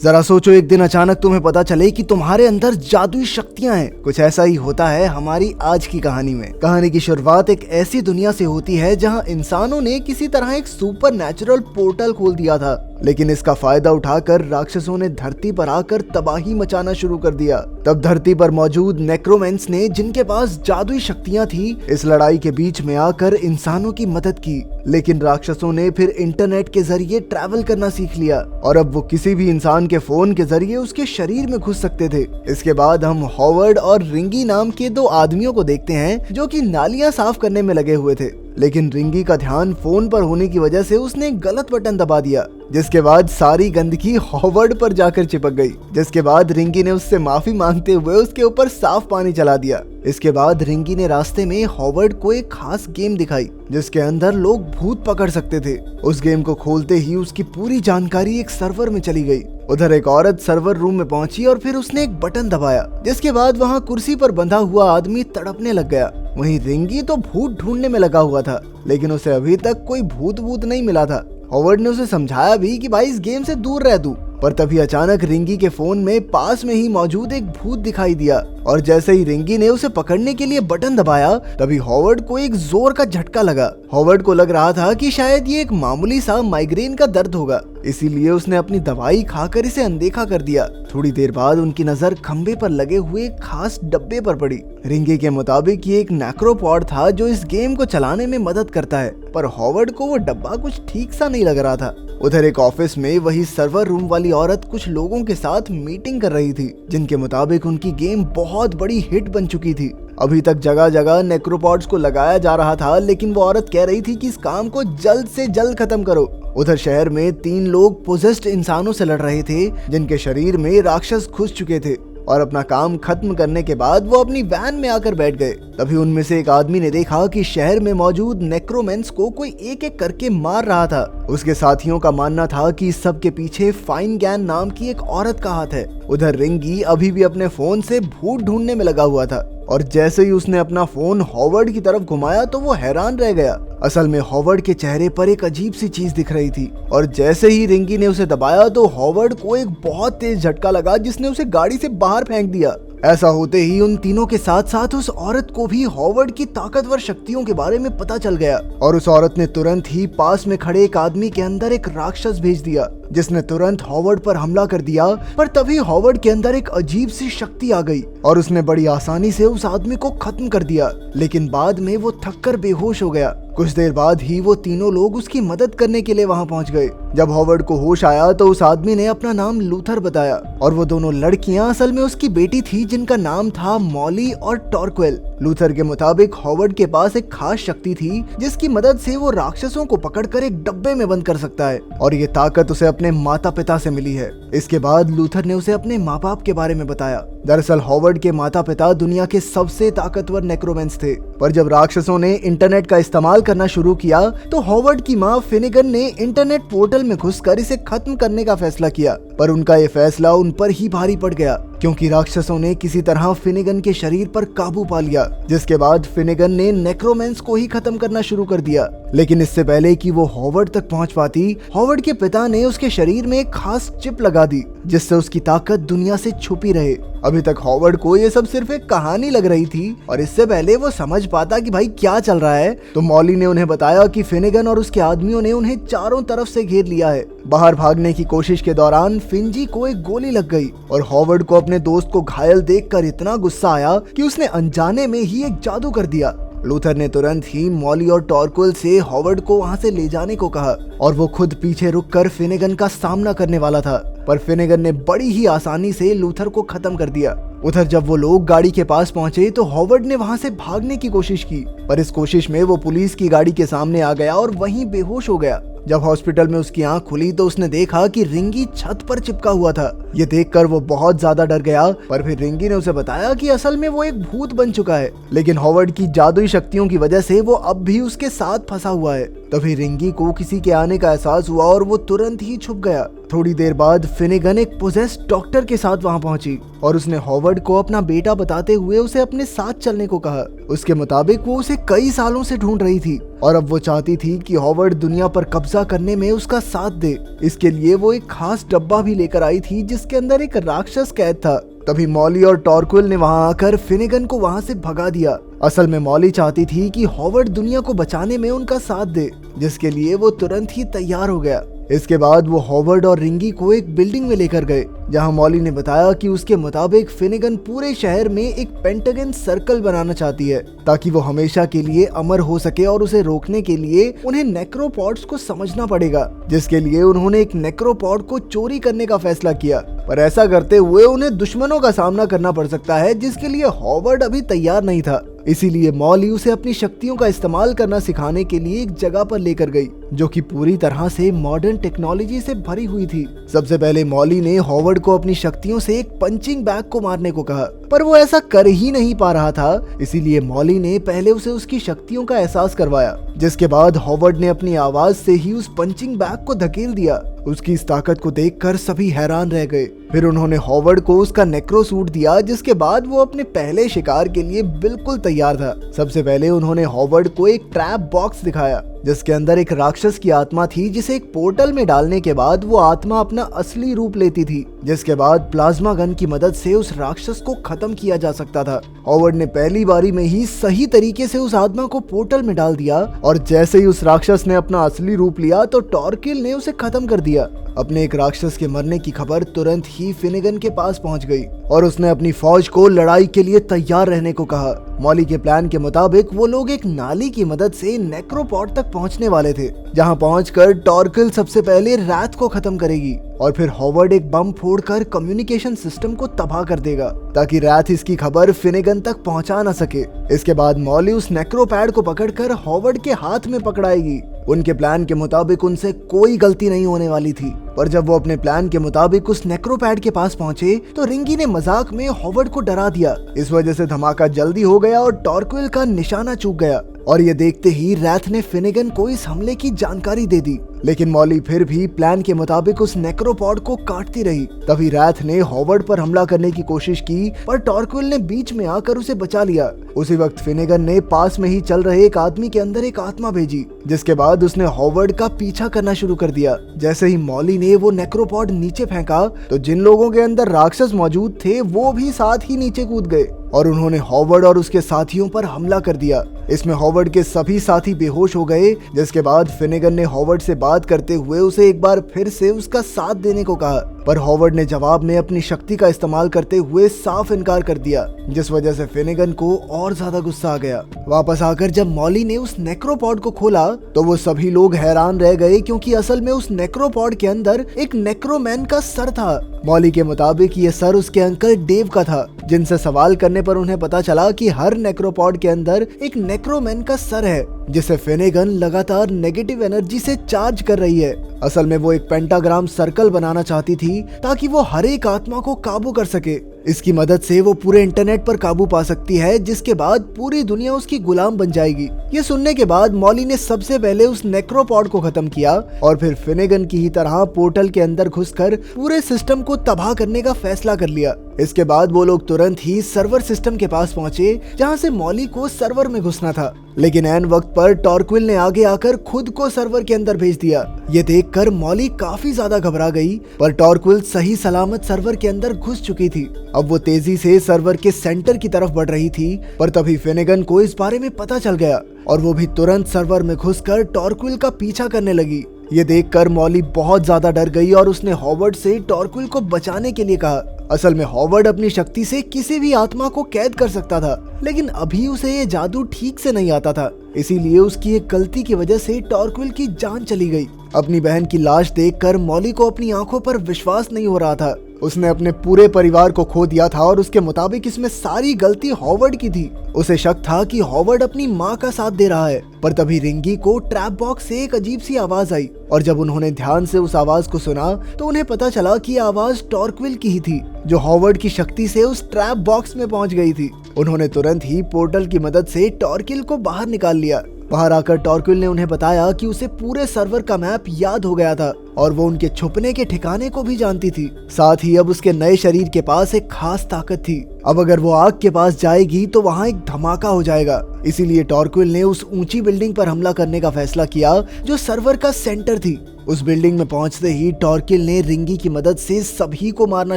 जरा सोचो, एक दिन अचानक तुम्हें पता चले कि तुम्हारे अंदर जादुई शक्तियां हैं। कुछ ऐसा ही होता है हमारी आज की कहानी में। कहानी की शुरुआत एक ऐसी दुनिया से होती है जहां इंसानों ने किसी तरह एक सुपर नेचुरल पोर्टल खोल दिया था, लेकिन इसका फायदा उठाकर राक्षसों ने धरती पर आकर तबाही मचाना शुरू कर दिया। तब धरती पर मौजूद नेक्रोमेंस ने, जिनके पास जादुई शक्तियां थी, इस लड़ाई के बीच में आकर इंसानों की मदद की। लेकिन राक्षसों ने फिर इंटरनेट के जरिए ट्रैवल करना सीख लिया और अब वो किसी भी इंसान के फोन के जरिए उसके शरीर में घुस सकते थे। इसके बाद हम हॉवर्ड और रिंगी नाम के दो आदमियों को देखते हैं जो कि नालियां साफ करने में लगे हुए थे। लेकिन रिंगी का ध्यान फोन पर होने की वजह से उसने एक गलत बटन दबा दिया, जिसके बाद सारी गंदगी हॉवर्ड पर जाकर चिपक गई। जिसके बाद रिंगी ने उससे माफी मांगते हुए उसके ऊपर साफ पानी चला दिया। इसके बाद रिंगी ने रास्ते में हॉवर्ड को एक खास गेम दिखाई जिसके अंदर लोग भूत पकड़ सकते थे। उस गेम को खोलते ही उसकी पूरी जानकारी एक सर्वर में चली गई। उधर एक औरत सर्वर रूम में पहुंची और फिर उसने एक बटन दबाया, जिसके बाद वहां कुर्सी पर बंधा हुआ आदमी तड़पने लग गया। वहीं रिंगी तो भूत ढूंढने में लगा हुआ था, लेकिन उसे अभी तक कोई भूत नहीं मिला था। हॉवर्ड ने उसे समझाया भी कि भाई इस गेम से दूर रह तू, पर तभी अचानक रिंगी के फोन में पास में ही मौजूद एक भूत दिखाई दिया और जैसे ही रिंगी ने उसे पकड़ने के लिए बटन दबाया, तभी हॉवर्ड को एक जोर का झटका लगा। हॉवर्ड को लग रहा था कि शायद ये एक मामूली सा माइग्रेन का दर्द होगा, इसीलिए उसने अपनी दवाई खाकर इसे अनदेखा कर दिया। थोड़ी देर बाद उनकी नजर खंबे पर लगे हुए एक खास डब्बे पर पड़ी। रिंगी के मुताबिक ये एक नेक्रोपॉड था जो इस गेम को चलाने में मदद करता है, पर हॉवर्ड को वो डब्बा कुछ ठीक सा नहीं लग रहा था। उधर एक ऑफिस में वही सर्वर रूम वाली औरत कुछ लोगों के साथ मीटिंग कर रही थी, जिनके मुताबिक उनकी गेम बहुत बड़ी हिट बन चुकी थी। अभी तक जगह जगह नेक्रोपॉड्स को लगाया जा रहा था, लेकिन वो औरत कह रही थी कि इस काम को जल्द से जल्द खत्म करो। उधर शहर में 3 लोग पोजेस्ड इंसानों से लड़ रहे थे, जिनके शरीर में राक्षस घुस चुके थे और अपना काम खत्म करने के बाद वो अपनी वैन में आकर बैठ गए। तभी उनमें से एक आदमी ने देखा कि शहर में मौजूद नेक्रोमेंस को कोई एक एक करके मार रहा था। उसके साथियों का मानना था कि इस सब के पीछे फाइन गैन नाम की एक औरत का हाथ है। उधर रिंगी अभी भी अपने फोन से भूत ढूंढने में लगा हुआ था और जैसे ही उसने अपना फोन हॉवर्ड की तरफ घुमाया तो वो हैरान रह गया। असल में हॉवर्ड के चेहरे पर एक अजीब सी चीज दिख रही थी और जैसे ही रिंगी ने उसे दबाया तो हॉवर्ड को एक बहुत तेज झटका लगा, जिसने उसे गाड़ी से बाहर फेंक दिया। ऐसा होते ही उन तीनों के साथ साथ उस औरत को भी हॉवर्ड की ताकतवर शक्तियों के बारे में पता चल गया और उस औरत ने तुरंत ही पास में खड़े एक आदमी के अंदर एक राक्षस भेज दिया, जिसने तुरंत हॉवर्ड पर हमला कर दिया। पर तभी हॉवर्ड के अंदर एक अजीब सी शक्ति आ गई और उसने बड़ी आसानी से उस आदमी को खत्म कर दिया, लेकिन बाद में वो थककर बेहोश हो गया। कुछ देर बाद ही वो तीनों लोग उसकी मदद करने के लिए वहां पहुंच गए। जब हॉवर्ड को होश आया तो उस आदमी ने अपना नाम लूथर बताया और वो दोनों लड़कियां असल में उसकी बेटी थी, जिनका नाम था मॉली और टॉर्क्वेल। लूथर के मुताबिक हॉवर्ड के पास एक खास शक्ति थी जिसकी मदद से वो राक्षसों को पकड़कर एक डब्बे में बंद कर सकता है और ये ताकत उसे अपने माता पिता से मिली है। इसके बाद लूथर ने उसे अपने माँ बाप के बारे में बताया। दरअसल हॉवर्ड के माता पिता दुनिया के सबसे ताकतवर नेक्रोमेंस थे, पर जब राक्षसों ने इंटरनेट का इस्तेमाल करना शुरू किया तो हॉवर्ड की माँ फिनिगन ने इंटरनेट पोर्टल में घुसकर इसे खत्म करने का फैसला किया। पर उनका ये फैसला उन पर ही भारी पड़ गया, क्योंकि राक्षसों ने किसी तरह फिनिगन के शरीर पर काबू पा लिया, जिसके बाद फिनिगन ने नेक्रोमेंस को ही खत्म करना शुरू कर दिया। लेकिन इससे पहले कि वो हॉवर्ड तक पहुंच पाती, हॉवर्ड के पिता ने उसके शरीर में एक खास चिप लगा दी, जिससे उसकी ताकत दुनिया से छुपी रहे। अभी तक हॉवर्ड को ये सब सिर्फ एक कहानी लग रही थी और इससे पहले वो समझ पाता कि भाई क्या चल रहा है, तो मॉली ने उन्हें बताया कि फिनिगन और उसके आदमियों ने उन्हें चारों तरफ से घेर लिया है। बाहर भागने की कोशिश के दौरान फिंजी को एक गोली लग गई और हॉवर्ड को अपने दोस्त को घायल देखकर इतना गुस्सा आया कि उसने अनजाने में ही एक जादू कर दिया। लूथर ने तुरंत ही मॉली और टॉर्क्वेल से हॉवर्ड को वहां से ले जाने को कहा और वो खुद पीछे रुककर फिनिगन का सामना करने वाला था, पर फिनिगन ने बड़ी ही आसानी से लूथर को खत्म कर दिया। उधर जब वो लोग गाड़ी के पास पहुंचे तो हॉवर्ड ने वहां से भागने की कोशिश की, पर इस कोशिश में वो पुलिस की गाड़ी के सामने आ गया और वहीं बेहोश हो गया। जब हॉस्पिटल में उसकी आंख खुली तो उसने देखा कि रिंगी छत पर चिपका हुआ था। ये देखकर वो बहुत ज्यादा डर गया, पर फिर रिंगी ने उसे बताया कि असल में वो एक भूत बन चुका है, लेकिन हॉवर्ड की जादुई शक्तियों की वजह से वो अब भी उसके साथ फंसा हुआ है। तभी रिंगी को किसी के आने का एहसास हुआ और वो तुरंत ही छुप गया। थोड़ी देर बाद फिनेगन एक पोजेस्ड डॉक्टर के साथ वहां पहुंची और उसने हॉवर्ड को अपना बेटा बताते हुए उसे अपने साथ चलने को कहा। उसके मुताबिक वो उसे कई सालों से ढूंढ रही थी और अब वो चाहती थी कि हॉवर्ड दुनिया पर कब्जा करने में उसका साथ दे। इसके लिए वो एक खास डब्बा भी लेकर आई थी जिसके अंदर एक राक्षस कैद था। तभी मॉली और टॉरक्विल ने वहां आकर फिनेगन को वहां से भगा दिया। असल में मॉली चाहती थी कि हॉवर्ड दुनिया को बचाने में उनका साथ दे, जिसके लिए वो तुरंत ही तैयार हो गया। इसके बाद वो हॉवर्ड और रिंगी को एक बिल्डिंग में लेकर गए जहां मॉली ने बताया कि उसके मुताबिक फिनेगन पूरे शहर में एक पेंटागन सर्कल बनाना चाहती है ताकि वो हमेशा के लिए अमर हो सके और उसे रोकने के लिए उन्हें नेक्रोपॉड्स को समझना पड़ेगा, जिसके लिए उन्होंने एक नेक्रोपॉड को चोरी करने का फैसला किया। पर ऐसा करते हुए उन्हें दुश्मनों का सामना करना पड़ सकता है जिसके लिए हॉवर्ड अभी तैयार नहीं था। इसीलिए मॉली उसे अपनी शक्तियों का इस्तेमाल करना सिखाने के लिए एक जगह पर लेकर गई जो कि पूरी तरह से मॉडर्न टेक्नोलॉजी से भरी हुई थी। सबसे पहले मॉली ने हॉवर्ड को अपनी शक्तियों से एक पंचिंग बैग को मारने को कहा, पर वो ऐसा कर ही नहीं पा रहा था। इसीलिए मॉली ने पहले उसे उसकी शक्तियों का एहसास करवाया, जिसके बाद हॉवर्ड ने अपनी आवाज से ही उस पंचिंग बैग को धकेल दिया। उसकी इस ताकत को देखकर सभी हैरान रह गए। फिर उन्होंने हॉवर्ड को उसका नेक्रो सूट दिया, जिसके बाद वो अपने पहले शिकार के लिए बिल्कुल तैयार था। सबसे पहले उन्होंने हॉवर्ड को एक ट्रैप बॉक्स दिखाया जिसके अंदर एक राक्षस की आत्मा थी, जिसे एक पोर्टल में डालने के बाद वो आत्मा अपना असली रूप लेती थी, जिसके बाद प्लाज्मा गन की मदद से उस राक्षस को खत्म किया जा सकता था। हॉवर्ड ने पहली बारी में ही सही तरीके से उस आत्मा को पोर्टल में डाल दिया और जैसे ही उस राक्षस ने अपना असली रूप लिया तो टॉरकिल ने उसे खत्म कर दिया। अपने एक राक्षस के मरने की खबर तुरंत ही फिनेगन के पास पहुंच गई और उसने अपनी फौज को लड़ाई के लिए तैयार रहने को कहा। मॉली के प्लान के मुताबिक वो लोग एक नाली की मदद से नेक्रोपॉड तक पहुंचने वाले थे, जहां पहुंचकर टॉरकिल सबसे पहले रैथ को खत्म करेगी और फिर हॉवर्ड एक बम फोड़कर कम्युनिकेशन सिस्टम को तबाह कर देगा ताकि रैथ इसकी खबर फिनेगन तक पहुंचा न सके। इसके बाद मॉली उस नेक्रोपैड को पकड़कर हॉवर्ड के हाथ में पकड़ाएगी। उनके प्लान के मुताबिक उनसे कोई गलती नहीं होने वाली थी, पर जब वो अपने प्लान के मुताबिक उस नेक्रोपैड के पास पहुंचे तो रिंगी ने मजाक में हॉवर्ड को डरा दिया। इस वजह से धमाका जल्दी हो गया और टॉरक्विल का निशाना चूक गया और ये देखते ही रैथ ने फिनेगन को इस हमले की जानकारी दे दी। लेकिन मॉली फिर भी प्लान के मुताबिक उस नेक्रोपॉड को काटती रही। तभी रैथ ने हॉवर्ड पर हमला करने की कोशिश की, पर टॉरक्विल ने बीच में आकर उसे बचा लिया। उसी वक्त फिनेगन ने पास में ही चल रहे एक आदमी के अंदर एक आत्मा भेजी, जिसके बाद उसने हॉवर्ड का पीछा करना शुरू कर दिया। जैसे ही मॉली ने वो नेक्रोपॉड नीचे फेंका तो जिन लोगों के अंदर राक्षस मौजूद थे वो भी साथ ही नीचे कूद गए और उन्होंने हॉवर्ड और उसके साथियों पर हमला कर दिया। इसमें हॉवर्ड के सभी साथी बेहोश हो गए, जिसके बाद फिनेगन ने हॉवर्ड से बात करते हुए उसे एक बार फिर से उसका साथ देने को कहा, पर हॉवर्ड ने जवाब में अपनी शक्ति का इस्तेमाल करते हुए साफ इनकार कर दिया, जिस वजह से फिनेगन को और ज्यादा गुस्सा आ गया। वापस आकर जब मॉली ने उस नेक्रोपॉड को खोला तो वो सभी लोग हैरान रह गए, क्योंकि असल में उस नेक्रोपॉड के अंदर एक नेक्रोमैन का सर था। मॉली के मुताबिक ये सर उसके अंकल डेव का था, जिनसे सवाल करने पर उन्हें पता चला कि हर नेक्रोपॉड के अंदर एक नेक्रोमैन का सर है, जिसे फिनेगन लगातार नेगेटिव एनर्जी से चार्ज कर रही है। असल में वो एक पेंटाग्राम सर्कल बनाना चाहती थी ताकि वो हर एक आत्मा को काबू कर सके। इसकी मदद से वो पूरे इंटरनेट पर काबू पा सकती है, जिसके बाद पूरी दुनिया उसकी गुलाम बन जाएगी। ये सुनने के बाद मॉली ने सबसे पहले उस नेक्रोपॉड को खत्म किया और फिर फिनेगन की ही तरह पोर्टल के अंदर घुसकर पूरे सिस्टम को तबाह करने का फैसला कर लिया। इसके बाद वो लोग तुरंत ही सर्वर सिस्टम के पास पहुंचे, जहां से मॉली को सर्वर में घुसना था। लेकिन ऐन वक्त पर टॉरक्विल ने आगे आकर खुद को सर्वर के अंदर भेज दिया। ये देखकर मॉली काफी ज्यादा घबरा गई, पर टॉरक्विल सही सलामत सर्वर के अंदर घुस चुकी थी। अब वो तेजी से सर्वर के सेंटर की तरफ बढ़ रही थी, पर तभी फिनेगन को इस बारे में पता चल गया और वो भी तुरंत सर्वर में घुसकर टॉरक्विल का पीछा करने लगी। ये देखकर मॉली बहुत ज्यादा डर गई और उसने हॉवर्ड से टॉरक्विल को बचाने के लिए कहा। असल में हॉवर्ड अपनी शक्ति से किसी भी आत्मा को कैद कर सकता था, लेकिन अभी उसे ये जादू ठीक से नहीं आता था। इसीलिए उसकी एक गलती की वजह से टॉरक्विल की जान चली गई। अपनी बहन की लाश देखकर मॉली को अपनी आंखों पर विश्वास नहीं हो रहा था। उसने अपने पूरे परिवार को खो दिया था और उसके मुताबिक इसमें सारी गलती हॉवर्ड की थी। उसे शक था कि हॉवर्ड अपनी माँ का साथ दे रहा है, पर तभी रिंगी को ट्रैप बॉक्स से एक अजीब सी आवाज आई और जब उन्होंने ध्यान से उस आवाज को सुना तो उन्हें पता चला कि आवाज टॉरक्विल की ही थी, जो हॉवर्ड की शक्ति से उस ट्रैप बॉक्स में पहुंच गई थी। उन्होंने तुरंत ही पोर्टल की मदद से टॉरक्विल को बाहर निकाल लिया। बाहर आकर टॉर्किल ने उन्हें बताया कि उसे पूरे सर्वर का मैप याद हो गया था और वो उनके छुपने के ठिकाने को भी जानती थी। साथ ही अब उसके नए शरीर के पास एक खास ताकत थी। अब अगर वो आग के पास जाएगी तो वहाँ एक धमाका हो जाएगा। इसीलिए टॉर्किल ने उस ऊंची बिल्डिंग पर हमला करने का फैसला किया जो सर्वर का सेंटर थी। उस बिल्डिंग में पहुंचते ही टॉर्किल ने रिंगी की मदद से सभी को मारना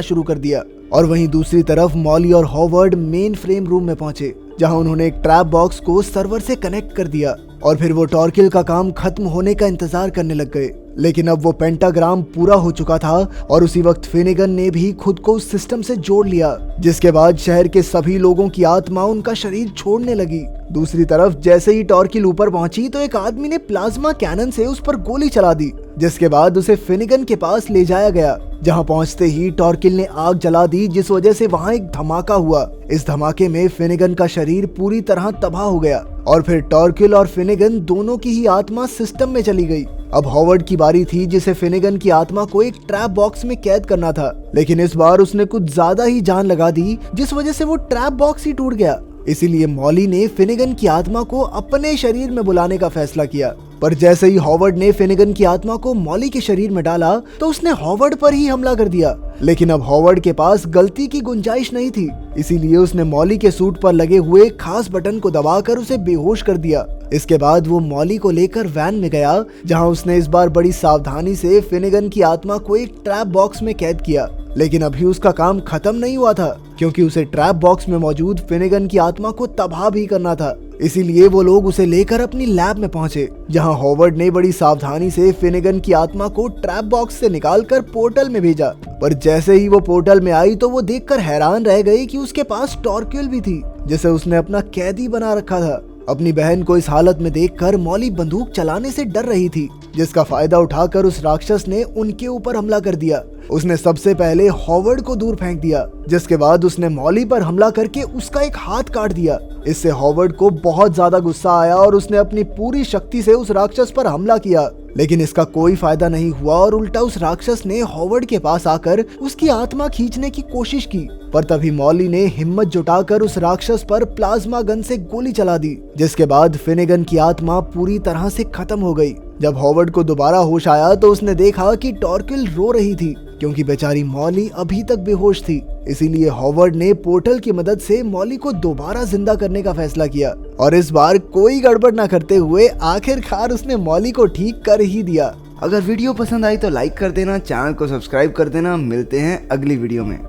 शुरू कर दिया और वहीं दूसरी तरफ मॉली और हॉवर्ड मेन फ्रेम रूम में पहुंचे, जहां उन्होंने एक ट्रैप बॉक्स को सर्वर से कनेक्ट कर दिया और फिर वो टॉर्किल का काम खत्म होने का इंतजार करने लग गए। लेकिन अब वो पेंटाग्राम पूरा हो चुका था और उसी वक्त फिनिगन ने भी खुद को उस सिस्टम से जोड़ लिया, जिसके बाद शहर के सभी लोगों की आत्मा उनका शरीर छोड़ने लगी। दूसरी तरफ जैसे ही टॉर्किल ऊपर पहुंची तो एक आदमी ने प्लाज्मा कैनन से उस पर गोली चला दी, जिसके बाद उसे फिनिगन के पास ले जाया गया, जहां पहुंचते ही टॉर्किल ने आग जला दी, जिस वजह से वहां एक धमाका हुआ। इस धमाके में फिनिगन का शरीर पूरी तरह तबाह हो गया और फिर टॉर्किल और फिनिगन दोनों की ही आत्मा सिस्टम में चली गई। अब हॉवर्ड की बारी थी, जिसे फिनिगन की आत्मा को एक ट्रैप बॉक्स में कैद करना था, लेकिन इस बार उसने कुछ ज्यादा ही जान लगा दी, जिस वजह से वो ट्रैप बॉक्स ही टूट गया। इसीलिए मॉली ने फिनिगन की आत्मा को अपने शरीर में बुलाने का फैसला किया, पर जैसे ही हॉवर्ड ने फिनिगन की आत्मा को मॉली के शरीर में डाला तो उसने हॉवर्ड पर ही हमला कर दिया। लेकिन अब हॉवर्ड के पास गलती की गुंजाइश नहीं थी, इसीलिए उसने मॉली के सूट पर लगे हुए खास बटन को दबाकर उसे बेहोश कर दिया। इसके बाद वो मॉली को लेकर वैन में गया, जहां उसने इस बार बड़ी सावधानी से फिनिगन की आत्मा को एक ट्रैप बॉक्स में कैद किया। लेकिन अभी उसका काम खत्म नहीं हुआ था, क्योंकि उसे ट्रैप बॉक्स में मौजूद फिनिगन की आत्मा को तबाह भी करना था। इसीलिए वो लोग उसे लेकर अपनी लैब में पहुंचे, जहां हॉवर्ड ने बड़ी सावधानी से फिनिगन की आत्मा को ट्रैप बॉक्स से निकालकर पोर्टल में भेजा। पर जैसे ही वो पोर्टल में आई तो वो देखकर हैरान रह गई कि उसके पास टॉर्किल भी थी, जिसे उसने अपना कैदी बना रखा था। अपनी बहन को इस हालत में देखकर मॉली बंदूक चलाने से डर रही थी, जिसका फायदा उठाकर उस राक्षस ने उनके ऊपर हमला कर दिया। उसने सबसे पहले हॉवर्ड को दूर फेंक दिया, जिसके बाद उसने मॉली पर हमला करके उसका एक हाथ काट दिया। इससे हॉवर्ड को बहुत ज्यादा गुस्सा आया और उसने अपनी पूरी शक्ति से उस राक्षस पर हमला किया, लेकिन इसका कोई फायदा नहीं हुआ और उल्टा उस राक्षस ने हॉवर्ड के पास आकर उसकी आत्मा खींचने की कोशिश की। पर तभी मॉली ने हिम्मत जुटाकर उस राक्षस पर प्लाज्मा गन से गोली चला दी, जिसके बाद फिनिगन की आत्मा पूरी तरह से खत्म हो गई। जब हॉवर्ड को दोबारा होश आया तो उसने देखा कि टॉर्किल रो रही थी, क्योंकि बेचारी मॉली अभी तक बेहोश थी। इसीलिए हॉवर्ड ने पोर्टल की मदद से मॉली को दोबारा जिंदा करने का फैसला किया और इस बार कोई गड़बड़ न करते हुए आखिरकार उसने मॉली को ठीक कर ही दिया। अगर वीडियो पसंद आई तो लाइक कर देना, चैनल को सब्सक्राइब कर देना। मिलते हैं अगली वीडियो में।